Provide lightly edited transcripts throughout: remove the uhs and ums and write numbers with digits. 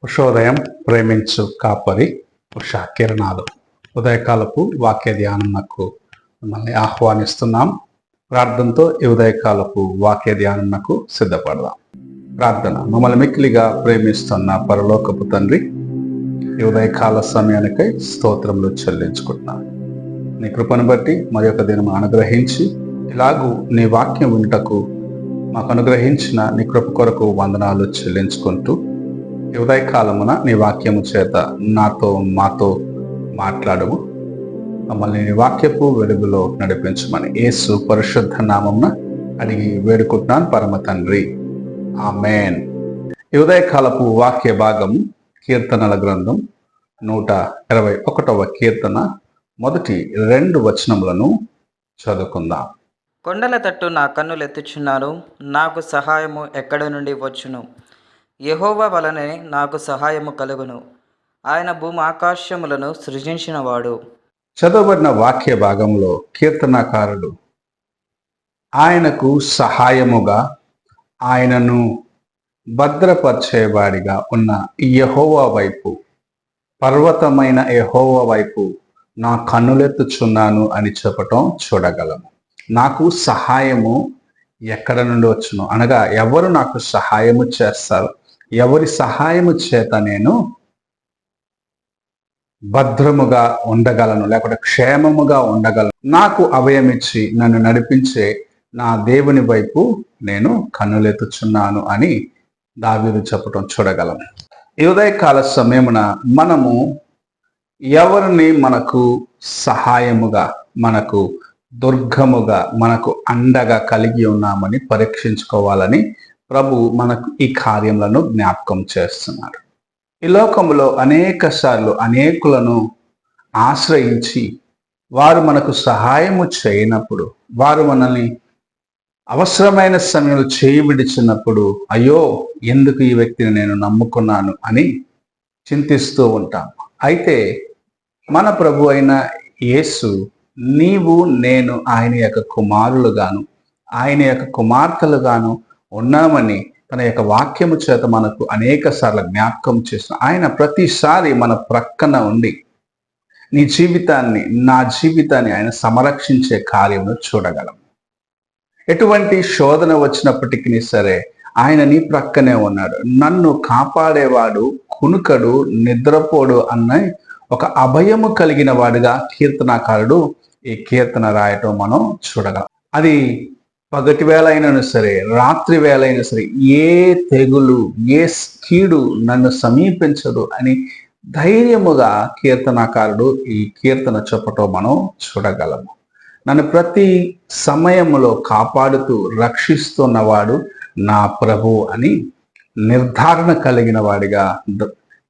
ఉషోదయం ప్రేమించు కాపరి ఉషా కిరణాలు ఉదయకాలపు వాక్య ధ్యానమునకు మిమ్మల్ని ఆహ్వానిస్తున్నాం. ప్రార్థనతో ఈ ఉదయకాలపు వాక్య ధ్యానమునకు సిద్ధపడదాం. ప్రార్థన. మమ్మల్ని మిక్కిలిగా ప్రేమిస్తున్న పరలోకపు తండ్రి, ఈ ఉదయకాల సమయానికై స్తోత్రములు చెల్లించుకుంటున్నాం. నీ కృపను బట్టి మరి ఒక దినం అనుగ్రహించి ఇలాగూ నీ వాక్యం వింటకు మాకు అనుగ్రహించిన నీ కృప కొరకు వందనాలు చెల్లించుకుంటూ ఈ ఉదయకాలమున నీ వాక్యము చేత నాతో మాతో మాట్లాడము. మమ్మల్ని నీ వాక్యపు వెలుగులో నడిపించమని యేసు పరిశుద్ధ నామమున అడిగి వేడుకుంటున్నాను పరమ తండ్రి, ఆమేన్. ఈ ఉదయకాలపు వాక్య భాగము కీర్తనల గ్రంథం 121వ కీర్తన మొదటి 2 వచనములను చదువుకుందాం. కొండల తట్టు నా కన్నులెత్తుచున్నాను, నాకు సహాయము ఎక్కడి నుండి వచ్చును? యెహోవా వలనే నాకు సహాయము కలుగును. ఆయన భూమి ఆకాశములను సృజించినవాడు. చదవబడిన వాక్య భాగంలో కీర్తనాకారుడు ఆయనకు సహాయముగా, ఆయనను భద్రపరిచేవాడిగా ఉన్న యెహోవా వైపు, పర్వతమైన యెహోవా వైపు నా కన్నులెత్తుచున్నాను అని చెప్పటం చూడగలము. నాకు సహాయము ఎక్కడ నుండి వచ్చును అనగా, ఎవరు నాకు సహాయము చేస్తారు? ఎవరి సహాయము చేత నేను భద్రముగా ఉండగలను, లేకపోతే క్షేమముగా ఉండగలను? నాకు అభయమిచ్చి నన్ను నడిపించే నా దేవుని వైపు నేను కన్నులెత్తుచున్నాను అని దావీదు చెప్పటం చూడగలం. ఈ ఉదయకాల సమయమున మనము ఎవరిని మనకు సహాయముగా, మనకు దుర్గముగా, మనకు అండగా కలిగి ఉన్నామని పరీక్షించుకోవాలని ప్రభు మనకు ఈ కార్యములను జ్ఞాపకం చేస్తున్నాడు. ఈ లోకంలో అనేక సార్లు అనేకులను ఆశ్రయించి వారు మనకు సహాయము చేయనప్పుడు, వారు మనల్ని అవసరమైన సమయంలో చేయి విడిచినప్పుడు, అయ్యో ఎందుకు ఈ వ్యక్తిని నేను నమ్ముకున్నాను అని చింతిస్తూ ఉంటాం. అయితే మన ప్రభు అయిన యేసు, నీవు నేను ఆయన యొక్క కుమారులుగాను, ఆయన యొక్క కుమార్తెలుగాను ఉన్నామని తన యొక్క వాక్యము చేత మనకు అనేక సార్లు జ్ఞాపకం చేసిన ఆయన ప్రతిసారి మన ప్రక్కన ఉండి నీ జీవితాన్ని, నా జీవితాన్ని ఆయన సంరక్షించే కార్యమును చూడగలం. ఎటువంటి శోధన వచ్చినప్పటికీ సరే ఆయన నీ ప్రక్కనే ఉన్నాడు. నన్ను కాపాడేవాడు కునుకడు, నిద్రపోడు అన్న ఒక అభయము కలిగిన వాడుగా కీర్తనాకారుడు ఈ కీర్తన రాయటం మనం చూడగలం. అది పగటి వేళ అయినను సరే, రాత్రి వేళ అయినా సరే, ఏ తెగులు, ఏ కీడు నన్ను సమీపించదు అని ధైర్యముగా కీర్తనాకారుడు ఈ కీర్తన చెప్పటం మనం చూడగలము. నన్ను ప్రతి సమయములో కాపాడుతూ రక్షిస్తున్నవాడు నా ప్రభు అని నిర్ధారణ కలిగిన వాడిగా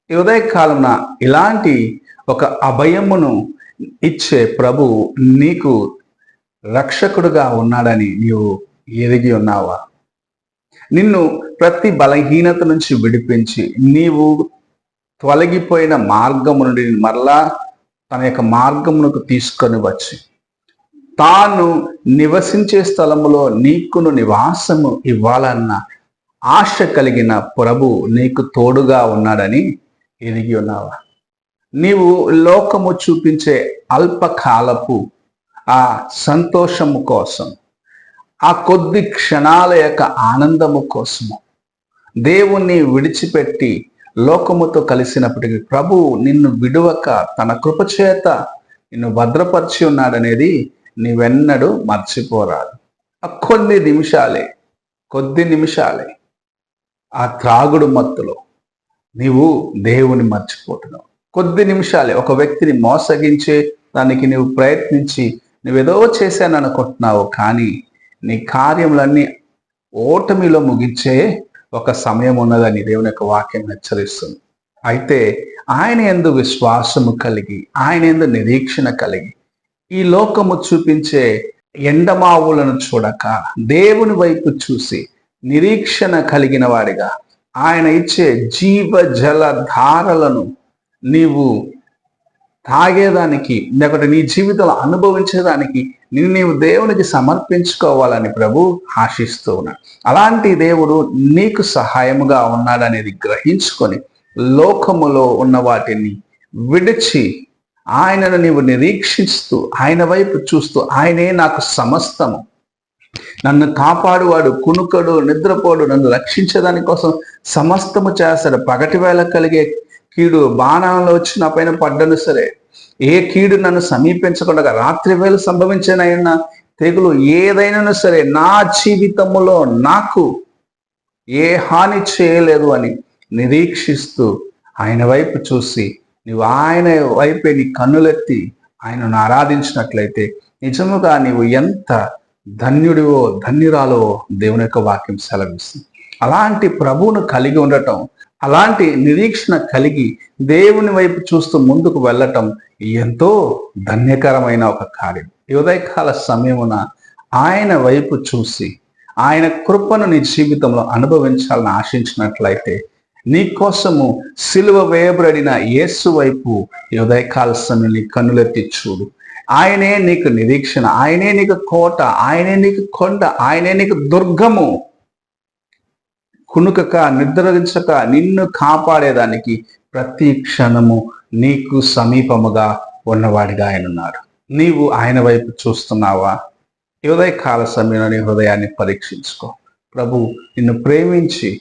ఈ ఉదయకాలమున ఇలాంటి ఒక అభయమును ఇచ్చే ప్రభు నీకు రక్షకుడుగా ఉన్నాడని నీవు ఎరిగి ఉన్నావా? నిన్ను ప్రతి బలహీనత నుంచి విడిపించి నీవు తొలగిపోయిన మార్గము నుండి మరలా తన యొక్క మార్గమునకు తీసుకొని వచ్చి తాను నివసించే స్థలములో నీకును నివాసము ఇవ్వాలన్న ఆశ కలిగిన ప్రభు నీకు తోడుగా ఉన్నాడని ఎరిగి ఉన్నావా? నీవు లోకము చూపించే అల్పకాలపు ఆ సంతోషము కోసం, ఆ కొద్ది క్షణాల యొక్క ఆనందము కోసము దేవుణ్ణి విడిచిపెట్టి లోకముతో కలిసినప్పటికీ ప్రభు నిన్ను విడువక తన కృపచేత నిన్ను భద్రపరిచి ఉన్నాడనేది నీవెన్నడూ మర్చిపోరాదు. కొద్ది నిమిషాలే ఆ త్రాగుడు మత్తులో నీవు దేవుని మర్చిపోతున్నావు. కొద్ది నిమిషాలే ఒక వ్యక్తిని మోసగించే దానికి నీవు ప్రయత్నించి నువ్వేదో చేశాను అనుకుంటున్నావు, కానీ నీ కార్యములన్నీ ఓటమిలో ముగించే ఒక సమయం ఉన్నదని దేవుని యొక్క వాక్యం హెచ్చరిస్తుంది. అయితే ఆయన యందు విశ్వాసము కలిగి, ఆయన యందు నిరీక్షణ కలిగి, ఈ లోకము చూపించే ఎండమావులను చూడక దేవుని వైపు చూసి నిరీక్షణ కలిగిన వాడిగా ఆయన ఇచ్చే జీవ జల ధారలను నీవు తాగేదానికి, లేకపోతే నీ జీవితంలో అనుభవించేదానికి నీవు దేవునికి సమర్పించుకోవాలని ప్రభు ఆశిస్తూ ఉన్నాడు. అలాంటి దేవుడు నీకు సహాయముగా ఉన్నాడనేది గ్రహించుకొని లోకములో ఉన్న వాటిని విడిచి ఆయనను నీవు నిరీక్షిస్తూ ఆయన వైపు చూస్తూ ఆయనే నాకు సమస్తము, నన్ను కాపాడువాడు, కునుకడు, నిద్రపోడు, నన్ను రక్షించేదాని కోసం సమస్తము చేస్తాడు. పగటి వేళ కలిగే కీడు బాణంలో వచ్చి నా పైన పడ్డను సరే, ఏ కీడు నన్ను సమీపించకుండా రాత్రి వేళ సంభవించినైనా తెగులు ఏదైనా సరే నా జీవితములో నాకు ఏ హాని చేయలేదు అని నిరీక్షిస్తూ ఆయన వైపు చూసి నీవు ఆయన వైపే నీ కన్నులెత్తి ఆయనను ఆరాధించినట్లయితే నిజముగా నీవు ఎంత ధన్యుడివో ధన్యురాలో దేవుని యొక్క వాక్యం సెలవిస్తుంది. అలాంటి ప్రభువును కలిగి ఉండటం, అలాంటి నిరీక్షణ కలిగి దేవుని వైపు చూస్తూ ముందుకు వెళ్ళటం ఎంతో ధన్యకరమైన ఒక కార్యం. ఈ ఉదయకాల సమయమున ఆయన వైపు చూసి ఆయన కృపను నీ జీవితంలో అనుభవించాలని ఆశించినట్లయితే నీ కోసము సిలువ వేయబడిన యేసు వైపు ఈ ఉదయకాల సమయం నీ కన్నులెత్తి చూడు. ఆయనే నీకు నిరీక్షణ, ఆయనే నీకు కోట, ఆయనే నీకు కొండ, ఆయనే నీకు దుర్గము. కునుకక నిద్రించక నిన్ను కాపాడేదానికి ప్రతి క్షణము నీకు సమీపముగా ఉన్నవాడిగా ఆయన ఉన్నాడు. నీవు ఆయన వైపు చూస్తున్నావా? ఈ ఉదయకాల సమయంలో నీ హృదయాన్ని పరీక్షించుకో. ప్రభు నిన్ను ప్రేమించి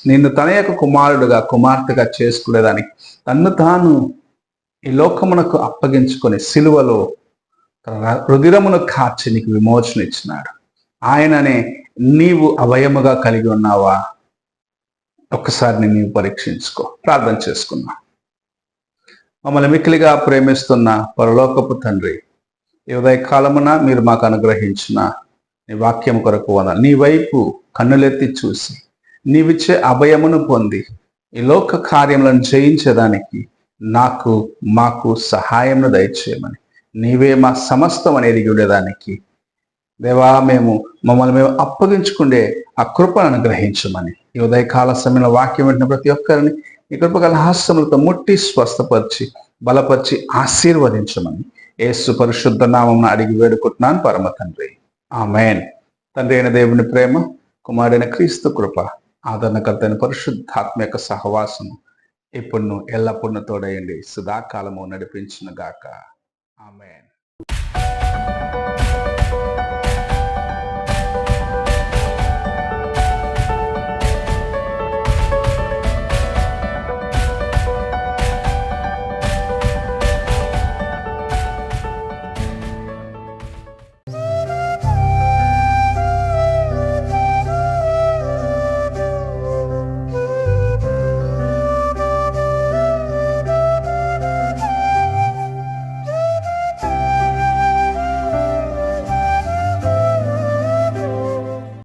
నిన్ను తన యొక్క కుమారుడుగా కుమార్తెగా చేసుకునేదానికి తన్ను తాను ఈ లోకమునకు అప్పగించుకొని సిలువలో రుధిరమును కార్చి నీకు విమోచన ఇచ్చినాడు. ఆయననే నీవు అభయముగా కలిగి ఉన్నావా? ఒక్కసారి నీవు పరీక్షించుకో. ప్రార్థన చేసుకున్నా. మమ్మల్ని మిక్కిలిగా ప్రేమిస్తున్న పరలోకపు తండ్రి, ఈ ఉదయకాలమున మీరు మాకు అనుగ్రహించిన నీ వాక్యం కొరకు వందనాలు. నీ వైపు కన్నులెత్తి చూసి నీవిచ్చే అభయమును పొంది ఈ లోక కార్యములను జయించేదానికి మాకు సహాయమును దయచేయమని, నీవే మా సమస్తం అనేది ఉండేదానికి దేవా మమ్మల్ని మేము అప్పగించుకుండే ఆ కృపను అనుగ్రహించమని, ఈ ఉదయకాల సమయంలో వాక్యం వింటున్న ప్రతి ఒక్కరిని ఈ కృపగల హాస్యములతో ముట్టి స్వస్థపరిచి బలపరిచి ఆశీర్వదించమని యేసు పరిశుద్ధ నామమున అడిగి వేడుకుంటున్నాను పరమ తండ్రి. ఆమేన్. తండ్రి అయిన దేవుని ప్రేమ, కుమారుడైన క్రీస్తు కృప, ఆదరణకర్తైన పరిశుద్ధాత్మ యొక్క సహవాసము ఇప్పుడు ఎల్లప్పుడూ తోడయండి, సదాకాలము నడిపించును గాక. ఆమేన్.